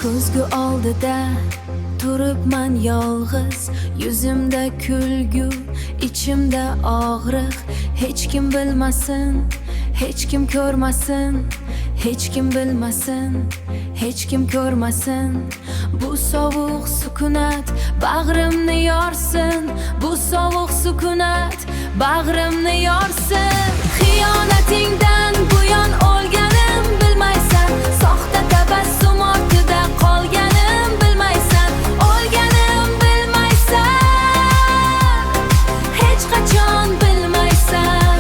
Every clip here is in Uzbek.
Ko'zgu oldida turibman yolg'iz, yuzimda kulgu, ichimda og'riq. Hech kim bilmasin, hech kim ko'rmasin, hech kim bilmasin, hech kim ko'rmasin. Bu sovuq sukunat bag'rimni yorsin, bu sovuq sukunat bag'rimni yorsin. Xiyonatingdan buyon o'lganim bilmaysan, soxta tabassum ortida qolganim bilmaysan, o'lganim bilmaysan, hech qachon bilmaysan.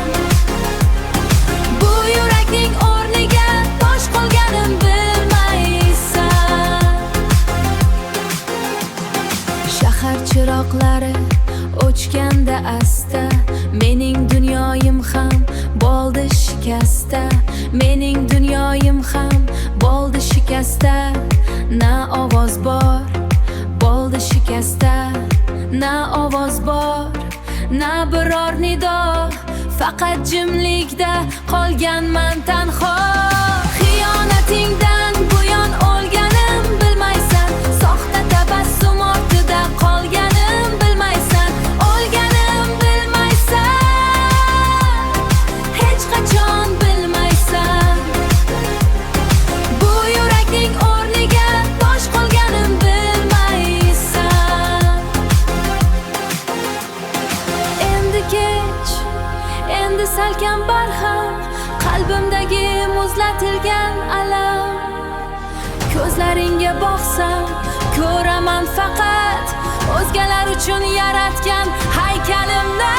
Bu yurakning o'rniga tosh qolganim bilmaysan. Shahar chiroqlari o'chganda asta, mening dunyoyim ham bo'ldi shikasta. Mening dunyoyim ham bo'ldi shikasta. Na ovoz bor, bo'ldi shikasta. Na ovoz bor, na biror nido, faqat jimlikda qolganman tanho. Xiyonatingdan buyon o'lganim bilmaysan, soxta tabassum ortida qolganim bilmaysan, o'lganim bilmaysan, hech qachon bilmaysan. Bu yurakning o'rniga tosh qolganim bilmaysan. Endi kech, endi salkam barham, qalbimdagi muzlatilgan alam. Ko'zlaringga boqsam, ko'raman faqat o'zgalar uchun yaratgan haykalimni.